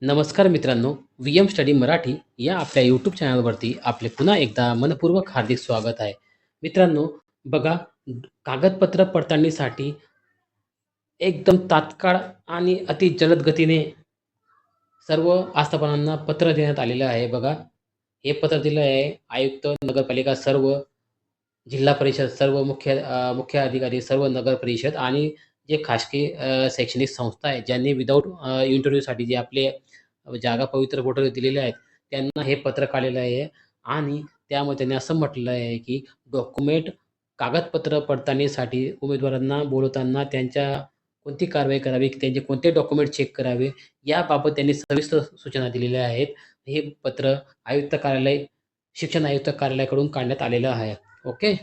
नमस्कार मित्रांनो, V study Marathi या आपल्या यूट्यूब चॅनलवरती आपले पुन्हा एकदा मनपूर्वक हार्दिक स्वागत आहे. मित्रांनो, बघा, कागदपत्र पडताळणीसाठी एकदम तात्काळ आणि अति जलद गतीने सर्व आस्थापनांना पत्र देण्यात आलेलं आहे. बघा, हे पत्र दिलं आहे आयुक्त, नगरपालिका सर्व, जिल्हा परिषद सर्व, मुख्य अधिकारी सर्व नगर परिषद आणि जे खाजगी शैक्षणिक संस्था आहेत, ज्यांनी विदाऊट इंटरव्ह्यूसाठी जे आपले जागा पवित्र फोटो दिलेले आहेत, त्यांना हे पत्र काढलेलं आहे. आणि त्यामध्ये त्यांनी असं म्हटलं आहे की डॉक्युमेंट कागदपत्र पडताळणीसाठी उमेदवारांना बोलवताना त्यांच्या कोणती कारवाई करावी, त्यांचे कोणते डॉक्युमेंट चेक करावे, याबाबत त्यांनी सविस्तर सूचना दिलेल्या आहेत. हे पत्र आयुक्त कार्यालय, शिक्षण आयुक्त कार्यालयाकडून काढण्यात आलेलं आहे. ओके.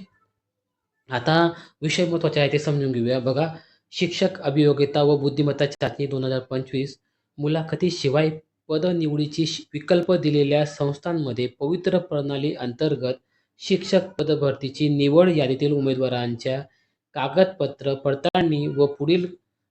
आता विषय महत्त्वाचे आहे ते समजून घेऊया. बघा, शिक्षक अभियोग्यता व बुद्धिमत्ता चाचणी 2025 मुलाखतीशिवाय पदनिवडीची विकल्प दिलेल्या संस्थांमध्ये पवित्र प्रणाली अंतर्गत शिक्षक पदभरतीची निवड यादीतील उमेदवारांच्या कागदपत्र पडताळणी व पुढील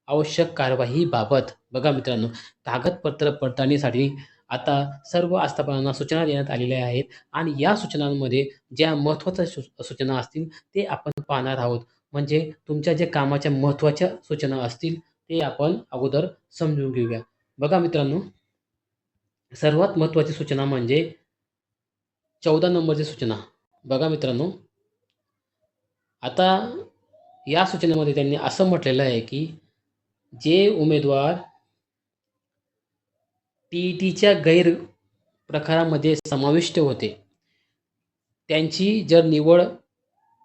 आवश्यक कार्यवाहीबाबत. बघा मित्रांनो, कागदपत्र पडताळणीसाठी आता सर्व आस्थापनांना सूचना देण्यात आलेल्या आहेत आणि या सूचनांमध्ये ज्या महत्त्वाच्या सूचना असतील ते आपण पाहणार आहोत. म्हणजे तुमच्या जे कामाच्या महत्त्वाच्या सूचना असतील ते आपण अगोदर समजून घेऊया. बघा मित्रांनो, सर्वात महत्त्वाची सूचना म्हणजे 14 नंबरची सूचना. बघा मित्रांनो, आता या सूचनेमध्ये त्यांनी असं म्हटलेलं आहे की जे उमेदवार टी-ई-टीच्या गैर प्रकारामध्ये समाविष्ट होते, त्यांची जर निवड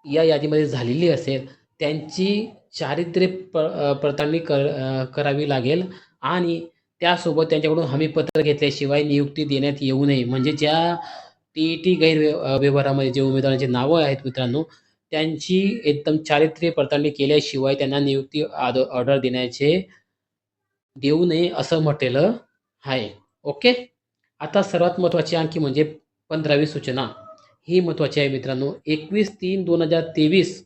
या यादीमध्ये झालेली असेल, त्यांची चारित्र्य पडताळणी करावी लागेल आणि त्यासोबत त्यांच्याकडून हमीपत्र घेतल्याशिवाय नियुक्ती देण्यात येऊ नये. म्हणजे ज्या टी-ई-टी व्यवहारामध्ये जे उमेदवारांची नावं आहेत मित्रांनो, त्यांची एकदम चारित्र्य पडताळणी केल्याशिवाय त्यांना नियुक्ती ऑर्डर देऊ नये असं म्हटलेलं आहे. ओके. आता सर्वात महत्त्वाची आणखी म्हणजे 15वी सूचना. ही महत्त्वाची आहे मित्रांनो. 21/3/2023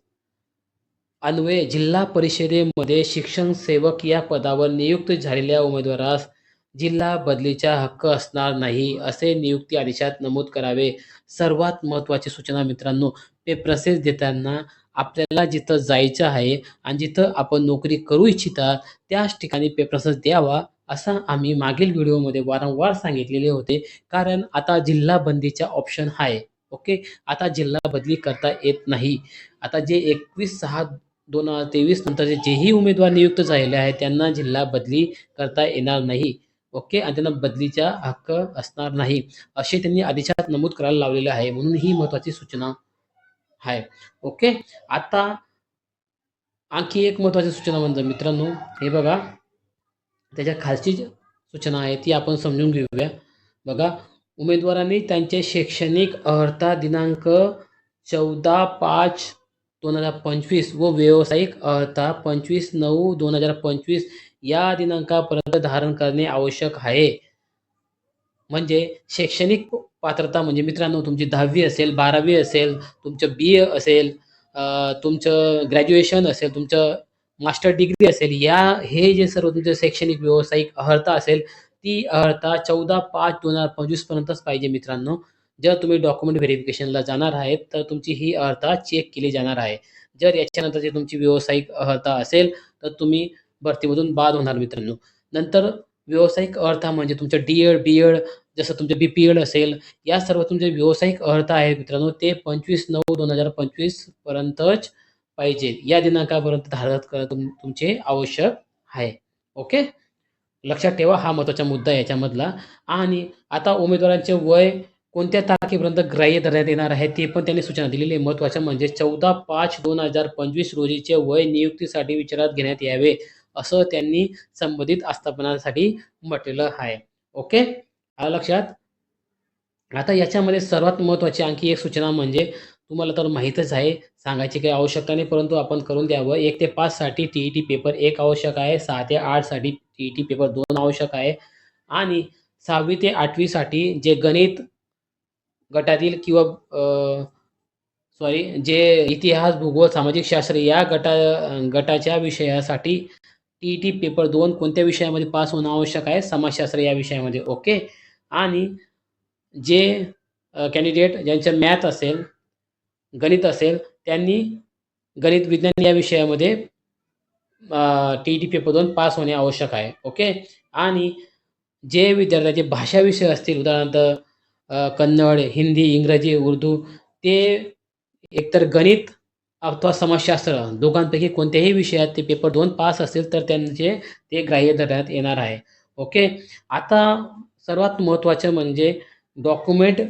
अन्वये जिल्हा परिषदेमध्ये शिक्षण सेवक या पदावर नियुक्त झालेल्या उमेदवारास जिल्हा बदलीचा हक्क असणार नाही, असे नियुक्ती आदेशात नमूद करावे. सर्वात महत्त्वाची सूचना मित्रांनो, पेपरसेस देताना आपल्याला जिथं जायचं आहे आणि जिथं आपण नोकरी करू इच्छिता त्याच ठिकाणी पेपरसेस द्यावा, असं आम्ही मागील व्हिडिओमध्ये वारंवार सांगितलेले होते. कारण आता जिल्हा बदलीचा ऑप्शन आहे. ओके. आता जिल्हा बदली करता येत नाही. आता जे 21/6/2023 नंतरचे जेही उमेदवार नियुक्त झालेले आहेत त्यांना जिल्हा बदली करता येणार नाही. ओके. आणि त्यांना बदलीचा हक्क असणार नाही, असे त्यांनी आदेशात नमूद करायला लावलेले आहे. म्हणून ही महत्त्वाची सूचना आहे. ओके. आता आणखी एक महत्त्वाची सूचना म्हणजे मित्रांनो, हे बघा, त्याच्या खालची सूचना आहे ती आपण समजून घेऊया. बघा, उमेदवारांनी त्यांचे शैक्षणिक अर्हता दिनांक 14/5/2025 व व्यावसायिक अर्हता 25/9/2025 या दिनांकापर्यंत धारण करणे आवश्यक आहे. म्हणजे शैक्षणिक पात्रता म्हणजे मित्रांनो, तुमची 10वी असेल, 12वी असेल, तुमचं BA असेल, तुमचं ग्रॅज्युएशन असेल, तुमचं मास्टर डिग्री असेल, हे जे सर्व तुमचं शैक्षणिक व्यावसायिक अर्हता असेल, ती अर्हता 14/5/2025 पर्यंतच पाहिजे मित्रांनो. जर तुम्ही डॉक्युमेंट व्हेरिफिकेशनला जाणार आहेत तर तुमची ही अर्हता चेक केली जाणार आहे. जर याच्यानंतरची तुमची व्यावसायिक अर्हता असेल तर तुम्ही भरतीमधून बाद होणार मित्रांनो. नंतर व्यावसायिक अर्हता म्हणजे तुमचं डी-एड, बी-एड, जसं तुमचं BPED असेल, या सर्व तुमचे व्यावसायिक अर्हता आहेत मित्रांनो, ते 25/9/2025 पर्यंतच पाहिजे. या दिनांकापर्यंत धारण करणं तुमचे आवश्यक आहे. ओके. लक्षात ठेवा, हा महत्त्वाचा मुद्दा आहे याच्यामधला. आणि आता उमेदवारांचे वय कोणत्या तारखेपर्यंत ग्राह्य धरण्यात येणार आहे ते पण त्यांनी सूचना दिलेली आहे. महत्त्वाचं म्हणजे 14/5/2025 रोजीचे वय नियुक्तीसाठी विचारात घेण्यात यावे, असं त्यांनी संबंधित आस्थापनांसाठी म्हटलेलं आहे. ओके. आलं लक्षात? आता याच्यामध्ये सर्वात महत्त्वाची आणखी एक सूचना म्हणजे तुम्हाला तर माहीतच आहे, सांगायची काही आवश्यकता नाही, परंतु आपण करून द्यावं. 1 ते 5 साठी टी-ई-टी पेपर 1 आवश्यक आहे. 6 ते 8 साठी टी-ई-टी पेपर 2 आवश्यक आहे. आणि 6वी ते 8वी साठी जे गणित गटातील किंवा जे इतिहास, भूगोल, सामाजिक शास्त्र या गटाच्या विषयासाठी टी पेपर 2 कोणत्या विषयामध्ये पास होणं आवश्यक आहे? समाजशास्त्र या विषयामध्ये. ओके. आणि जे कॅन्डिडेट ज्यांचं मॅथ असेल, गणित असेल, त्यांनी गणित विज्ञान या विषयामध्ये पेपर 2 पास होणे आवश्यक आहे. ओके. आणि जे विद्यार्थ्यांचे भाषा विषय असतील, उदाहरणार्थ कन्नड, हिंदी, इंग्रजी, उर्दू, ते एकतर गणित अथवा समाजशास्त्र दोघांपैकी कोणत्याही विषयात ते पेपर 2 पास असतील तर त्यांचे ते ग्राह्य धरण्यात येणार आहे. ओके. आता सर्वात महत्त्वाचं म्हणजे डॉक्युमेंट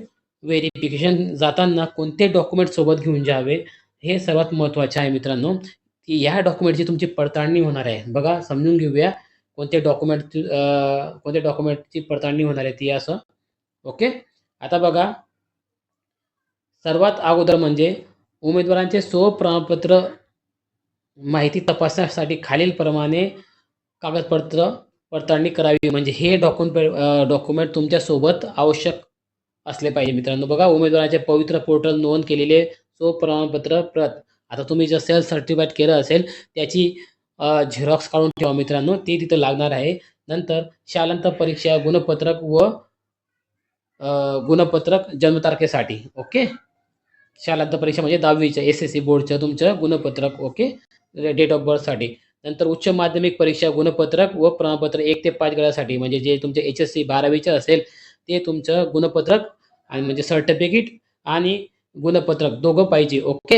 व्हेरिफिकेशन जाताना कोणते डॉक्युमेंट सोबत घेऊन जावे, हे सर्वात महत्त्वाचे आहे मित्रांनो, की ह्या डॉक्युमेंटची तुमची पडताळणी होणार आहे. बघा, समजून घेऊया कोणत्या डॉक्युमेंटची पडताळणी होणार आहे ती असं. ओके. आता बघा, सर्वात अगोदर म्हणजे उमेदवारांचे प्रमाणपत्र माहिती तपासण्यासाठी खालीलप्रमाणे कागदपत्र पडताळणी करावी. म्हणजे हे डॉक्युमेंट तुमच्यासोबत आवश्यक असले पाहिजे मित्रांनो. बघा, उमेदवाराचे पवित्र पोर्टल नोंद केलेले प्रमाणपत्र प्रत. आता तुम्ही जर सेल्फ सर्टिफाईड केलं असेल त्याची झेरॉक्स काढून ठेवा मित्रांनो, ते तिथं लागणार आहे. नंतर शालांत परीक्षा गुणपत्रक व गुणपत्रक जन्मतारखेसाठी. ओके. शालांत परीक्षा म्हणजे 10वीच्या SSC बोर्डचं तुमचं गुणपत्रक. ओके. डेट ऑफ बर्थसाठी. नंतर उच्च माध्यमिक परीक्षा गुणपत्रक व प्रमाणपत्र 1 ते 5 गटासाठी, म्हणजे जे तुमचे HSC 12वीचं असेल ते तुमचं गुणपत्रक आणि म्हणजे सर्टिफिकेट आणि गुणपत्रक दोघं पाहिजे. ओके.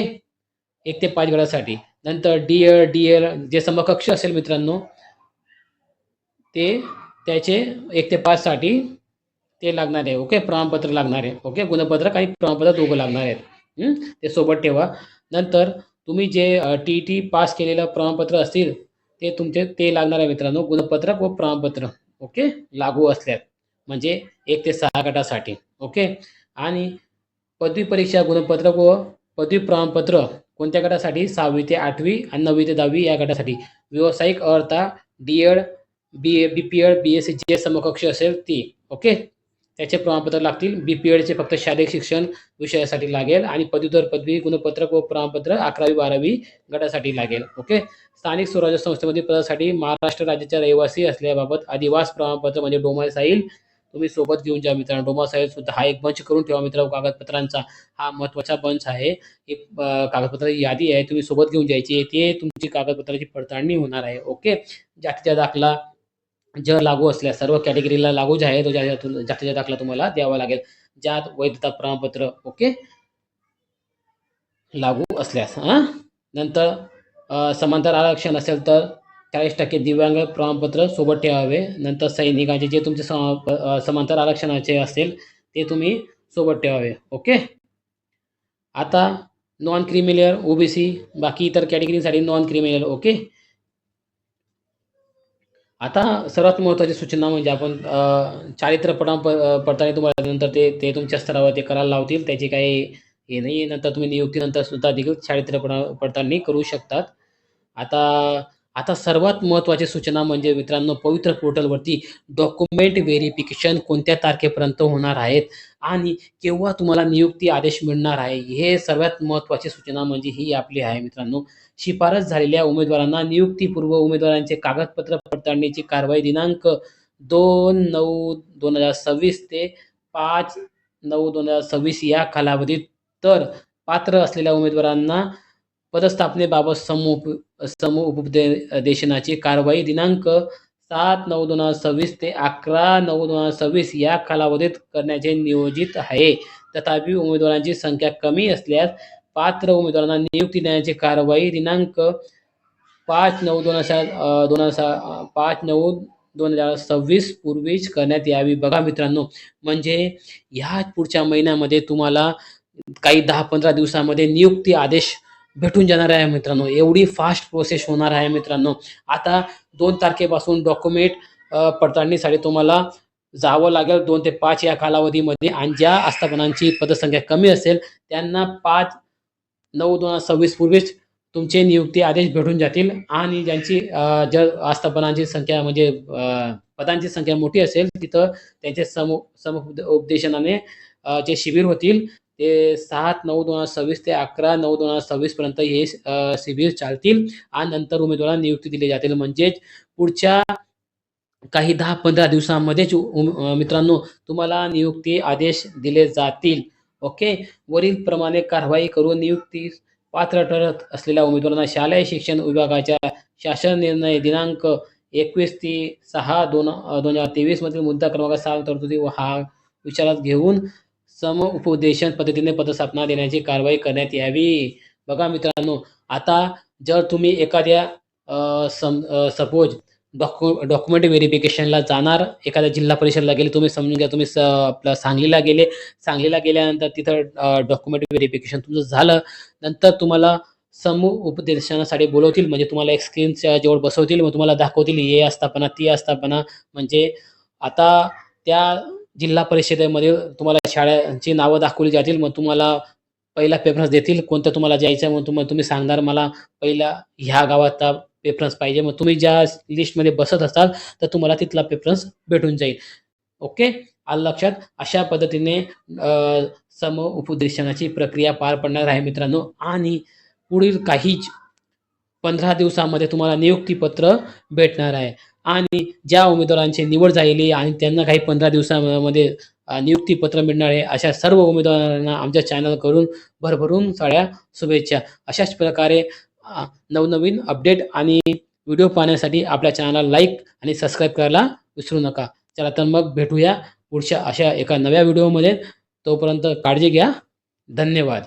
1 ते 5 गटासाठी. नंतर DL जे समकक्ष असेल मित्रांनो, ते त्याचे 1 ते 5 साठी ते लागणार आहे. ओके. प्रमाणपत्र लागणार आहे. ओके. गुणपत्रक आणि प्रमाणपत्र दोघं लागणार आहेत. ते सोबत ठेवा. नंतर तुम्ही जे TET पास केलेलं प्रमाणपत्र असतील ते लागणार आहे मित्रांनो, गुणपत्रक व प्रमाणपत्र. ओके. लागू असल्यास म्हणजे 1 ते 6 गटासाठी. ओके. आणि पदवी परीक्षा गुणपत्रक व पदवी प्रमाणपत्र कोणत्या गटासाठी? 6वी ते 8वी आणि 9वी ते 10वी या गटासाठी. व्यावसायिक अर्हता DED, BPED, BSc जे समकक्ष असेल ती. ओके. त्याचे प्रमाणपत्र लागतील. BPEDचे फक्त शारीरिक शिक्षण विषयासाठी लागेल आणि पदव्युत्तर पदवी गुणपत्रक व प्रमाणपत्र 11वी 12वी गटासाठी लागेल. ओके. स्थानिक स्वराज्य संस्थेमध्ये पदासाठी महाराष्ट्र राज्याच्या रहिवासी असल्याबाबत अधिवास प्रमाणपत्र म्हणजे डोमासाईल तुम्ही सोबत घेऊन जा मित्रांनो. डोमासाईल सुद्धा हा एक बंच करून ठेवा मित्रांनो. कागदपत्रांचा हा महत्त्वाचा बंच आहे. एक कागदपत्राची यादी आहे, तुम्ही सोबत घेऊन जायची. ते तुमची कागदपत्राची पडताळणी होणार आहे. ओके. जातीचा दाखला जर लागू असल्यास, सर्व कॅटेगरीला लागू जे आहे तो जातीचा दाखला तुम्हाला द्यावा लागेल. ज्यात वैधता प्रमाणपत्र. ओके. लागू असल्यास. नंतर समांतर आरक्षण असेल तर 40% दिव्यांग प्रमाणपत्र सोबत ठेवावे. नंतर सैनिकांचे जे तुमचे समांतर आरक्षणाचे असेल ते तुम्ही सोबत ठेवावे. ओके. आता नॉन क्रिमिनल, OBC, बाकी इतर कॅटेगरीसाठी नॉन क्रिमिनल. ओके. आता सर्वात महत्त्वाची सूचना म्हणजे आपण चारित्र्य पडताळणी तुम्हाला नंतर ते तुमच्या स्तरावर ते करायला लावतील. त्याची काही हे नाही. नंतर तुम्ही नियुक्तीनंतर सुद्धा देखील चारित्र्य पडताळणी करू शकतात. आता आता सर्वात महत्त्वाची सूचना म्हणजे मित्रांनो, पवित्र पोर्टलवरती डॉक्युमेंट व्हेरिफिकेशन कोणत्या तारखेपर्यंत होणार आहेत आणि केव्हा तुम्हाला नियुक्ती आदेश मिळणार आहे, हे सर्वात महत्त्वाची सूचना म्हणजे ही आपली आहे मित्रांनो. शिफारस झालेल्या उमेदवारांना नियुक्तीपूर्व उमेदवारांचे कागदपत्र पडताळणीची कारवाई दिनांक 2/9/2026 ते 5/9/2026 या कालावधीत, तर पात्र असलेल्या उमेदवारांना पदस्थापनेबाबत समुपदेशनाची कारवाई दिनांक 7/9/2026 ते 11/9/2026 या कालावधीत करण्याचे नियोजित आहे. तथापि उमेदवारांची संख्या कमी असल्यास पात्र उमेदवारांना नियुक्ती देण्याची कारवाई दिनांक 5/9/2026 पूर्वीच करण्यात यावी. बघा मित्रांनो, म्हणजे ह्या पुढच्या महिन्यामध्ये तुम्हाला काही 10-15 दिवसामध्ये नियुक्ती आदेश भेटून जाणार आहे मित्रांनो. एवढी फास्ट प्रोसेस होणार आहे मित्रांनो. आता 2 तारखेपासून डॉक्युमेंट पडताळणीसाठी तुम्हाला जावं लागेल 2 ते 5 या कालावधीमध्ये, आणि ज्या आस्थापनांची पदसंख्या कमी असेल त्यांना 5/9/2026 पूर्वीच तुमचे नियुक्ती आदेश भेटून जातील. आणि ज्यांची जर आस्थापनांची संख्या म्हणजे पदांची संख्या मोठी असेल तिथं त्यांचे समुपदेशनाने जे शिबिर होतील ते 7/9/2026 ते 11/9/2026 पर्यंत हे शिबिर चालतील आणि नंतर उमेदवारांना नियुक्ती दिली जातील. म्हणजेच पुढच्या काही 10-15 दिवसांमध्येच मित्रांनो तुम्हाला नियुक्ती आदेश दिले जातील. ओके. वरील प्रमाणे कारवाई करून नियुक्तीस पात्र ठरत असलेल्या उमेदवारांना शालेय शिक्षण विभागाच्या शासन निर्णय दिनांक 21/6/2023 मधील मुद्दा क्रमांक 6 तरतुदी हा विचारात घेऊन समुपदेशन पद्धतीने पदस्थापना देण्याची कारवाई करण्यात यावी. बघा मित्रांनो, आता जर तुम्ही एखाद्या सपोज डॉक्युमेंट व्हेरिफिकेशनला जाणार एखाद्या जिल्हा परिषदला गेले, तुम्ही समजून घ्या तुम्ही आपलं सांगलीला गेले. सांगलीला गेल्यानंतर तिथं डॉक्युमेंट व्हेरिफिकेशन तुमचं झालं. नंतर तुम्हाला समुपदेशनासाठी बोलवतील. म्हणजे तुम्हाला एक स्क्रीनच्या जवळ बसवतील. मग तुम्हाला दाखवतील हे आस्थापना, ती आस्थापना. म्हणजे आता त्या जिल्हा परिषदेमध्ये तुम्हाला शाळांची नावं दाखवली जातील. मग तुम्हाला पहिला प्रेफरन्स देतील. कोणतं तुम्हाला जायचं मग तुम्ही सांगणार मला पहिला ह्या गावाचा प्रेफरन्स पाहिजे. मग तुम्ही ज्या लिस्टमध्ये बसत असाल तर तुम्हाला तिथला प्रेफरन्स भेटून जाईल. ओके. आलं लक्षात? अशा पद्धतीने समुपदेशनाची प्रक्रिया पार पडणार आहे मित्रांनो. आणि पुढील काहीच 15 दिवसामध्ये तुम्हाला नियुक्तीपत्र भेटणार आहे. आणि ज्या उमेदवारांची निवड झालेली आणि त्यांना काही 15 दिवसामध्ये नियुक्तीपत्र मिळणार आहे, अशा सर्व उमेदवारांना आमच्या चॅनलकडून भरभरून साऱ्या शुभेच्छा. अशाच प्रकारे नवनवीन अपडेट आणि व्हिडिओ पाहण्यासाठी आपल्या चॅनलला लाईक आणि सबस्क्राईब करायला विसरू नका. चला तर मग भेटूया पुढच्या अशा एका नव्या व्हिडिओमध्ये. तोपर्यंत काळजी घ्या. धन्यवाद.